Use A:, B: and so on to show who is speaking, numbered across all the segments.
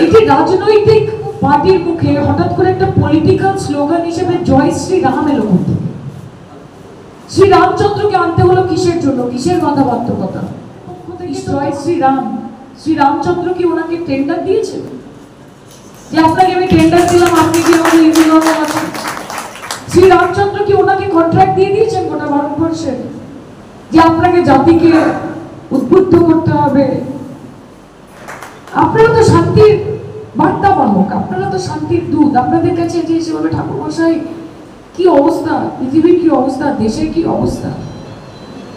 A: একটি রাজনৈতিক পার্টির মুখে হঠাৎ করে একটা পলিটিক্যাল স্লোগান হিসেবে জয় শ্রী রাম এলো করতে। শ্রী রামচন্দ্রকে আনতে হলো কিসের জন্য, কিসের বাধাবাধ্যকতা? জয় শ্রী রাম, শ্রী রামচন্দ্র কি ওনাকে টেন্ডার দিয়েছে যে আপনাকে আমি টেন্ডার দিলাম, আপনি কি আমাকে হিন্দু ধর্ম আছেন? শ্রী রামচন্দ্র কি ওনাকে কন্ট্রাক্ট দিয়ে দিয়েছেন গোটা ভারতবর্ষের যে আপনাকে জাতিকে উদ্বুদ্ধ করতে হবে? আপনারা তো শান্তির বার্তাবাহক, আপনারা তো শান্তির দূত। আপনাদের কাছে যে এসে বলবে ঠাকুর মশাই কি অবস্থা, পৃথিবীর কি অবস্থা, দেশের কি অবস্থা।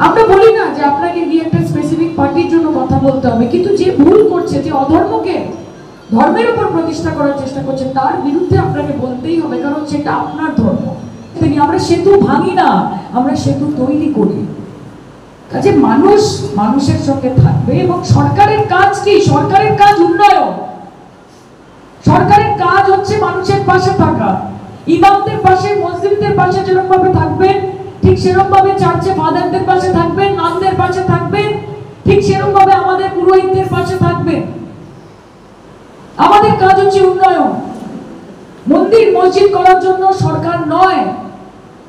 A: আমরা বলি না যে আপনাকে গিয়ে একটা স্পেসিফিক পার্টির জন্য কথা বলতে হবে, কিন্তু যে ভুল করছে, যে অধর্মকে ধর্মের উপর প্রতিষ্ঠা করার চেষ্টা করছে, তার বিরুদ্ধে আপনাকে বলতেই হবে, কারণ সেটা আপনার ধর্ম। আমরা সেতু ভাঙি না, আমরা সেতু তৈরি করি। কাজে মানুষ মানুষের সঙ্গে থাকবে। এবং সরকারের কাজ কি? সরকারের কাজ উন্নয়ন। সরকারের কাজ হচ্ছে মানুষের পাশে থাকা। ইমামদের পাশে, মসজিদদের পাশে যেরকম ভাবে থাকবেন, ঠিক সেরকম ভাবে চার্চে ফাদারদের পাশে থাকবেন, নানদের পাশে থাকবেন, ঠিক সেরকম ভাবে আমাদের পুরোহিতদের পাশে থাকবেন। আমাদের কাজ হচ্ছে উন্নয়ন। মন্দির মসজিদ করার জন্য সরকার নয়,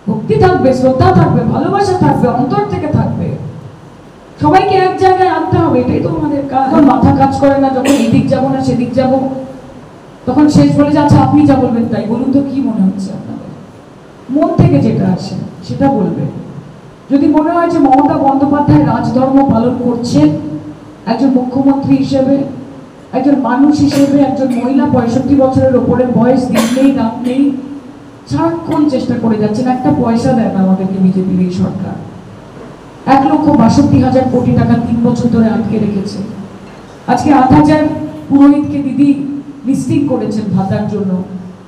A: ভক্তি থাকবে, শ্রদ্ধা থাকবে, ভালোবাসা থাকবে, অন্তর থেকে থাকবে। সবাইকে এক জায়গায় আনতে হবে, এটাই তো আমাদের কাজ। মাথা কাজ করে না, যখন এদিক যাবো না সেদিক যাবো, তখন শেষ বলে যে আচ্ছা আপনি যা বলবেন তাই। বলুন তো কি মনে হচ্ছে আপনাদের? মন থেকে যেটা আসে সেটা বলবে। যদি মনে হয় যে মমতা বন্দ্যোপাধ্যায় রাজধর্ম পালন করছেন একজন মুখ্যমন্ত্রী হিসেবে, একজন মানুষ হিসেবে, একজন মহিলা 65 বছরের ওপরে বয়স, দিন নেই নাম নেই, সারাক্ষণ চেষ্টা করে যাচ্ছেন, একটা পয়সা দেয় না আমাদেরকে বিজেপির এই সরকার। 1,62,000 কোটি টাকা 3 বছর ধরে আটকে রেখেছে। আজকে 8,000 পুরোহিতকে দিদি লিস্টিং করেছেন ভাতার জন্য।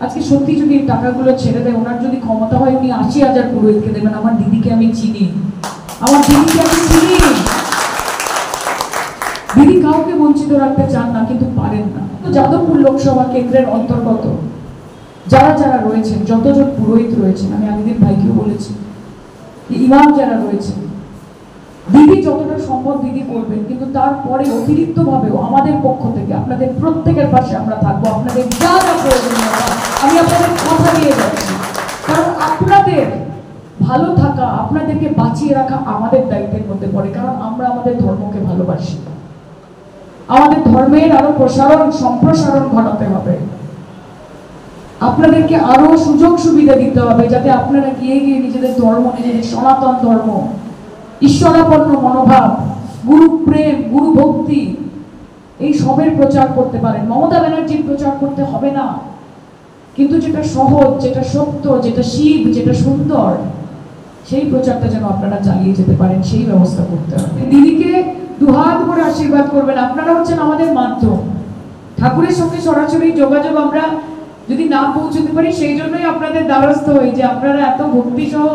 A: আজকে সত্যি যদি এই টাকাগুলো ছেড়ে দেয়, ওনার যদি ক্ষমতা হয়, উনি 80,000 পুরোহিতকে দেবেন। আমার দিদিকে আমি চিনি, আমার দিদিকে আমি চিনি। দিদি কাউকে বঞ্চিত রাখতে চান না, কিন্তু পারেন না। যাদবপুর লোকসভা কেন্দ্রের অন্তর্গত যারা যারা রয়েছেন, যতজন পুরোহিত রয়েছেন, আমি আদিদির ভাইকেও বলেছি, ইমাম যারা রয়েছেন, দিদি যতটা সম্ভব দিদি করবেন, কিন্তু তারপরে অতিরিক্ত ভাবেও আমাদের পক্ষ থেকে আপনাদের প্রত্যেকের পাশে আমরা থাকবো। আপনাদের যা যা প্রয়োজনীয়তা আমি আপনাদের কথা দিয়ে যাচ্ছি, কারণ আপনাদের ভালো থাকা, আপনাদেরকে বাঁচিয়ে রাখা আমাদের দায়িত্বের মধ্যে পড়ে। কারণ আমরা আমাদের ধর্মকে ভালোবাসি। আমাদের ধর্মের আরো প্রসারণ, সম্প্রসারণ ঘটাতে হবে। আপনাদেরকে আরো সুযোগ সুবিধা দিতে হবে, যাতে আপনারা গিয়ে গিয়ে নিজেদের ধর্ম, নিজেদের সনাতন ধর্ম, ঈশ্বরাপন্ন মনোভাব, গুরু প্রেম, গুরু ভক্তি, এই সবের প্রচার করতে পারেন। মমতা ব্যানার্জির প্রচার করতে হবে না, কিন্তু যেটা সহজ, যেটা সত্য, যেটা শিব, যেটা সুন্দর, সেই প্রচারটা যেন আপনারা চালিয়ে যেতে পারেন, সেই ব্যবস্থা করতে হবে। দিদিকে দুহাত ভরে আশীর্বাদ করবেন। আপনারা হচ্ছেন আমাদের মাধ্যম। ঠাকুরের সঙ্গে সরাসরি যোগাযোগ আমরা যদি না পৌঁছতে পারি, সেই জন্যই আপনাদের দ্বারস্থ হই, যে আপনারা এত ভক্তি সহ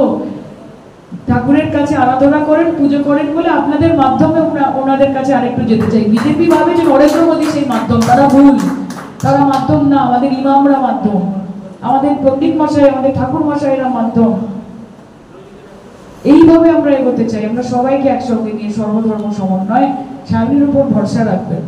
A: ঠাকুরের কাছে আরাধনা করেন, পুজো করেন বলে আপনাদের মাধ্যমে ওনাদের কাছে আরেকটু যেতে চাই। বিজেপি ভাবে যে নরেন্দ্র মোদী সেই মাধ্যম, তারা ভুল। তারা মাধ্যম না, আমাদের ইমামরা মাধ্যম, আমাদের পণ্ডিত মশাই, আমাদের ঠাকুর মশাইরা মাধ্যম। এইভাবে আমরা এগোতে চাই। আমরা সবাইকে একসঙ্গে নিয়ে সর্বধর্ম সমন্বয়, স্বামীর উপর ভরসা রাখবেন।